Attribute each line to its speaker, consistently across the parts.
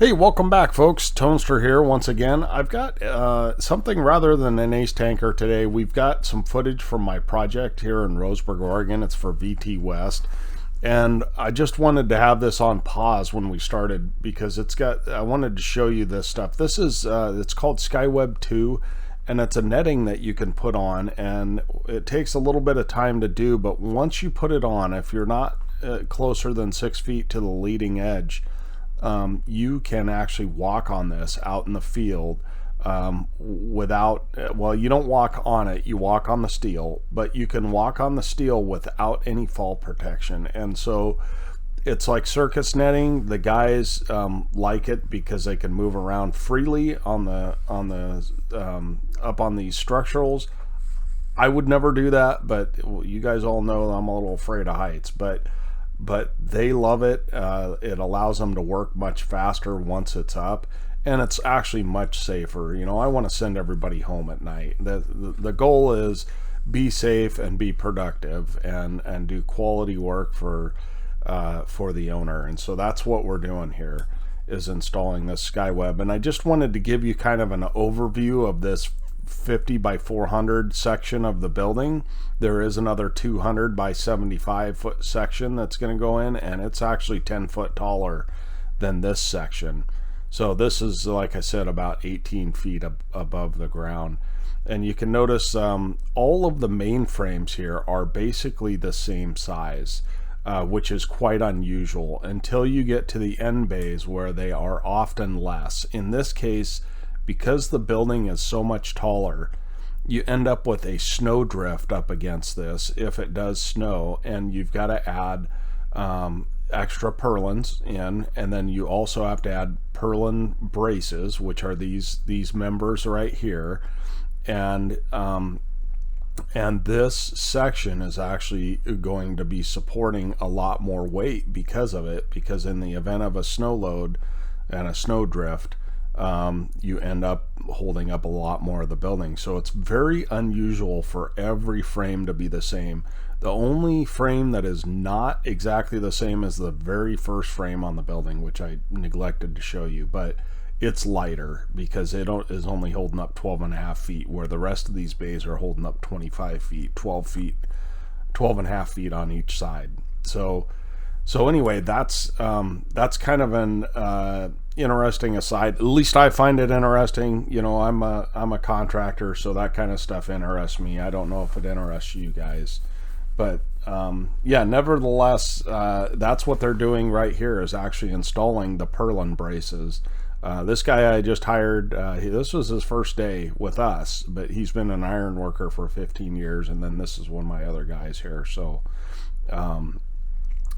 Speaker 1: Hey, welcome back, folks. Toaster here once again. I've got something rather than an ace tanker today. We've got some footage from my project here in Roseburg, Oregon. It's for VT West. And I just wanted to have this on pause when we started because I wanted to show you this stuff. This is, it's called Skyweb 2, and it's a netting that you can put on, and it takes a little bit of time to do, but once you put it on, if you're not closer than 6 feet to the leading edge, you can actually walk on this out in the field without, well, you don't walk on it, you walk on the steel, but you can walk on the steel without any fall protection. And so it's like circus netting. The guys like it because they can move around freely on the up on these structurals. I would never do that, but you guys all know I'm a little afraid of heights, but they love it. It allows them to work much faster once it's up, and it's actually much safer. You know, I want to send everybody home at night. The goal is be safe and be productive and do quality work for the owner. And so that's what we're doing here, is installing this Skyweb. And I just wanted to give you kind of an overview of this 50 by 400 section of the building. There is another 200 by 75 foot section that's going to go in, and it's actually 10 foot taller than this section. So this is, like I said, about 18 feet above the ground. And you can notice all of the main frames here are basically the same size, which is quite unusual until you get to the end bays where they are often less. In this case, because the building is so much taller, you end up with a snow drift up against this if it does snow, and you've got to add extra purlins in, and then you also have to add purlin braces, which are these members right here, and this section is actually going to be supporting a lot more weight because of it, because in the event of a snow load and a snow drift, you end up holding up a lot more of the building. So it's very unusual for every frame to be the same. The only frame that is not exactly the same is the very first frame on the building, which I neglected to show you, but it's lighter because it is only holding up 12.5 feet, where the rest of these bays are holding up 25 feet, 12.5 feet on each side. So anyway, that's kind of an interesting aside. At least I find it interesting. You know, I'm a contractor, so that kind of stuff interests me. I don't know if it interests you guys, but yeah, nevertheless, that's what they're doing right here, is actually installing the purlin braces. This guy I just hired, this was his first day with us, but he's been an iron worker for 15 years, and then this is one of my other guys here.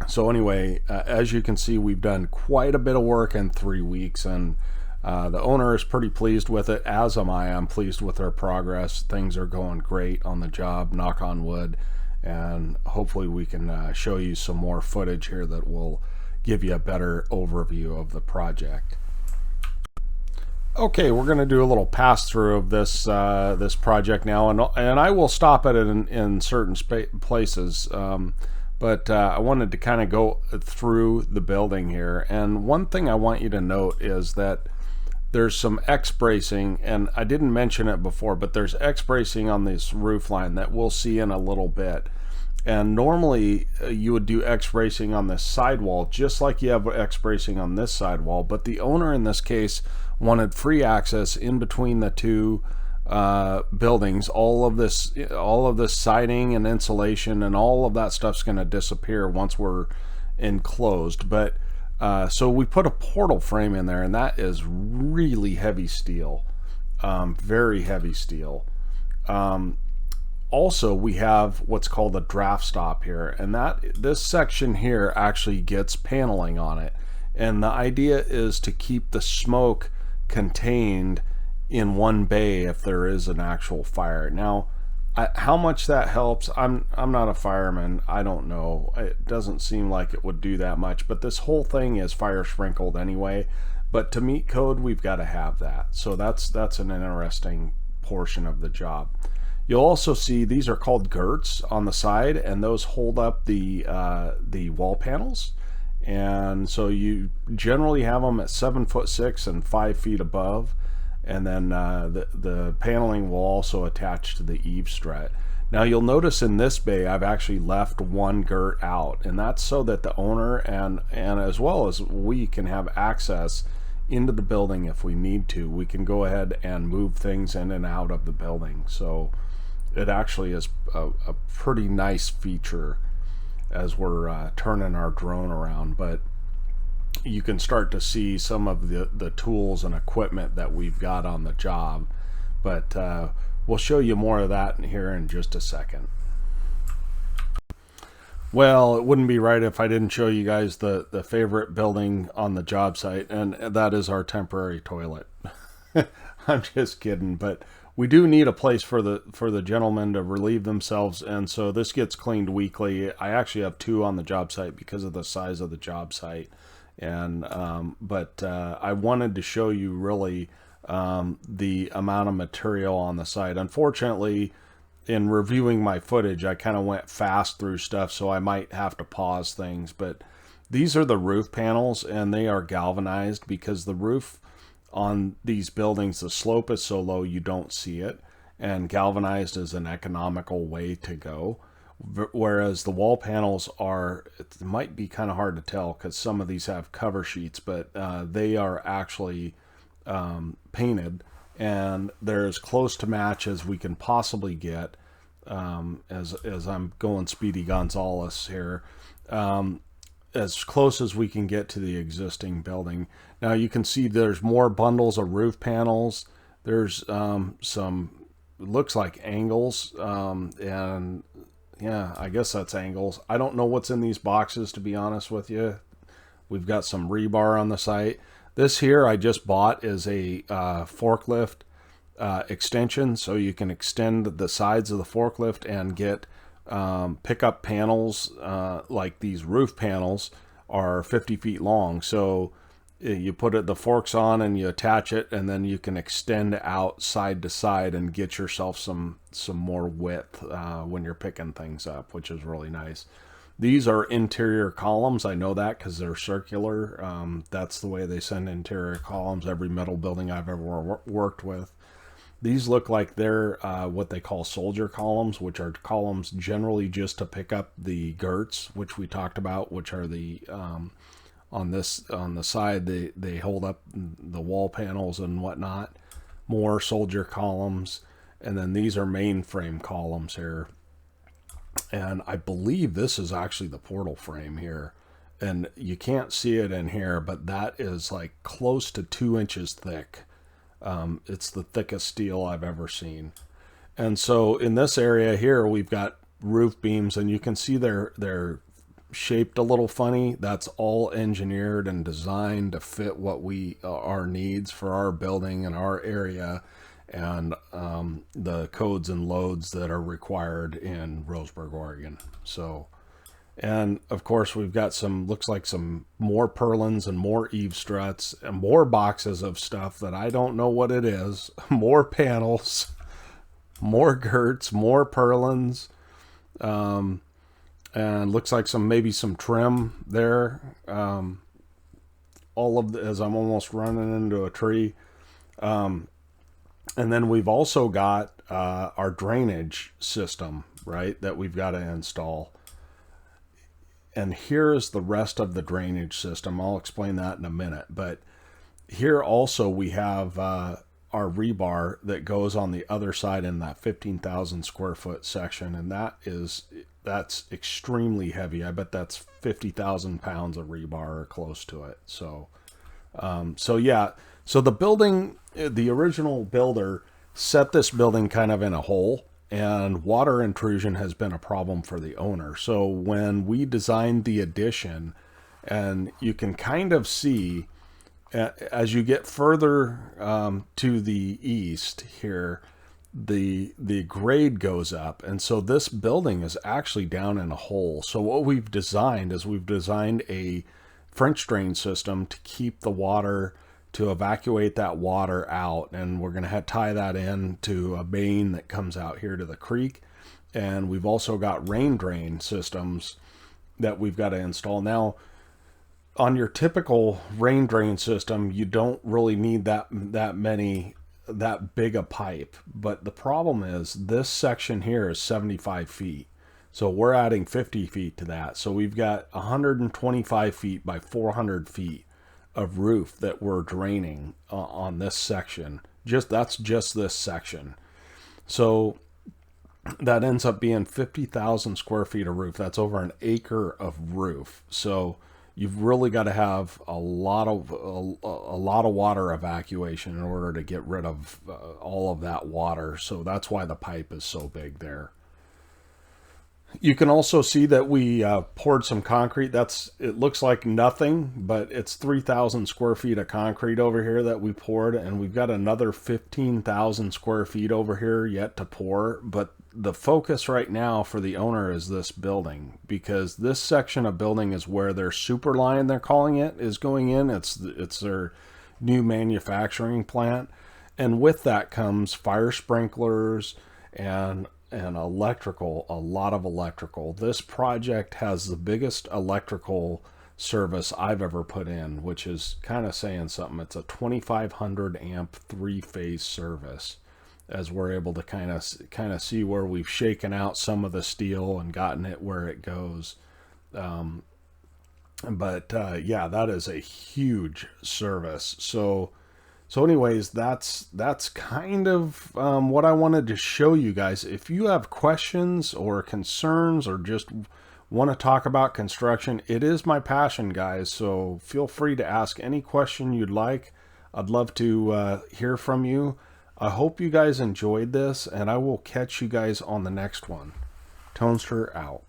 Speaker 1: So anyway, as you can see, we've done quite a bit of work in 3 weeks, and the owner is pretty pleased with it, as am I. I'm pleased with our progress. Things are going great on the job, knock on wood, and hopefully we can show you some more footage here that will give you a better overview of the project. Okay, we're going to do a little pass through of this this project now, and I will stop at it in certain places. But I wanted to kind of go through the building here. And one thing I want you to note is that there's some X bracing, and I didn't mention it before, but there's X bracing on this roof line that we'll see in a little bit. And normally you would do X bracing on this sidewall, just like you have X bracing on this sidewall. But the owner in this case wanted free access in between the two buildings. All of this siding and insulation and all of that stuff's going to disappear once we're enclosed. But so we put a portal frame in there, and that is really heavy steel, very heavy steel. Also, we have what's called a draft stop here, and this section here actually gets paneling on it, and the idea is to keep the smoke contained in one bay if there is an actual fire. Now, how much that helps, I'm not a fireman, I don't know. It doesn't seem like it would do that much, but this whole thing is fire sprinkled anyway. But to meet code, we've got to have that. So that's an interesting portion of the job. You'll also see these are called Girts on the side, and those hold up the wall panels. And so you generally have them at 7'6" and 5 feet above. And then the paneling will also attach to the eave strut. Now you'll notice in this bay I've actually left one girt out, and that's so that the owner and as well as we can have access into the building if we need to. We can go ahead and move things in and out of the building. So it actually is a pretty nice feature as we're turning our drone around. But you can start to see some of the tools and equipment that we've got on the job. But we'll show you more of that in here in just a second. Well, it wouldn't be right if I didn't show you guys the favorite building on the job site, and that is our temporary toilet. I'm just kidding, but we do need a place for the gentlemen to relieve themselves, and so this gets cleaned weekly. I actually have 2 on the job site because of the size of the job site, and but I wanted to show you really the amount of material on the site. Unfortunately, in reviewing my footage, I kind of went fast through stuff, so I might have to pause things. But these are the roof panels, and they are galvanized because the roof on these buildings, the slope is so low you don't see it, and galvanized is an economical way to go. Whereas the wall panels are, it might be kind of hard to tell because some of these have cover sheets, but they are actually painted, and they're as close to match as we can possibly get, as I'm going Speedy Gonzalez here, as close as we can get to the existing building. Now you can see there's more bundles of roof panels. There's some, looks like angles, and yeah, I guess that's angles. I don't know what's in these boxes, to be honest with you. We've got some rebar on the site. This here I just bought is a forklift extension, so you can extend the sides of the forklift and get pickup panels, like these roof panels are 50 feet long. So you put the forks on and you attach it, and then you can extend out side to side and get yourself some more width when you're picking things up, which is really nice. These are interior columns. I know that because they're circular. That's the way they send interior columns. Every metal building I've ever worked with. These look like they're what they call soldier columns, which are columns generally just to pick up the girts, which we talked about, which are the on the side they hold up the wall panels and whatnot. More soldier columns, and then these are mainframe columns here. And I believe this is actually the portal frame here, and you can't see it in here, but that is like close to 2 inches thick. It's the thickest steel I've ever seen. And so in this area here, we've got roof beams, and you can see they're shaped a little funny. That's all engineered and designed to fit what our needs for our building and our area, and the codes and loads that are required in Roseburg, Oregon. So, and of course we've got looks like some more purlins and more eave struts and more boxes of stuff that I don't know what it is. More panels, more girts, more purlins, and looks like maybe some trim there. All of as I'm almost running into a tree. And then we've also got our drainage system, right, that we've got to install. And here is the rest of the drainage system. I'll explain that in a minute. But here also we have our rebar that goes on the other side in that 15,000 square foot section. And that's extremely heavy. I bet that's 50,000 pounds of rebar or close to it. So yeah. So the building, the original builder set this building kind of in a hole, and water intrusion has been a problem for the owner. So when we designed the addition, and you can kind of see as you get further to the east here, the grade goes up, and so this building is actually down in a hole. So what we've designed is a French drain system to keep the water, to evacuate that water out, and we're going to tie that in to a main that comes out here to the creek. And we've also got rain drain systems that we've got to install. Now, on your typical rain drain system, you don't really need that big a pipe. But the problem is this section here is 75 feet. So we're adding 50 feet to that. So we've got 125 feet by 400 feet of roof that we're draining on this section. That's just this section. So that ends up being 50,000 square feet of roof. That's over an acre of roof. So you've really got to have a lot of water evacuation in order to get rid of all of that water. So that's why the pipe is so big there. You can also see that we poured some concrete. It looks like nothing, but it's 3,000 square feet of concrete over here that we poured, and we've got another 15,000 square feet over here yet to pour. But the focus right now for the owner is this building, because this section of building is where their super line, they're calling it, is going in. It's their new manufacturing plant, and with that comes fire sprinklers and electrical, a lot of electrical. This project has the biggest electrical service I've ever put in, which is kind of saying something. It's a 2,500 amp 3-phase service, as we're able to kind of see where we've shaken out some of the steel and gotten it where it goes. Yeah, that is a huge service. So anyways, that's kind of what I wanted to show you guys. If you have questions or concerns or just want to talk about construction, it is my passion, guys. So feel free to ask any question you'd like. I'd love to hear from you. I hope you guys enjoyed this, and I will catch you guys on the next one. Tonester out.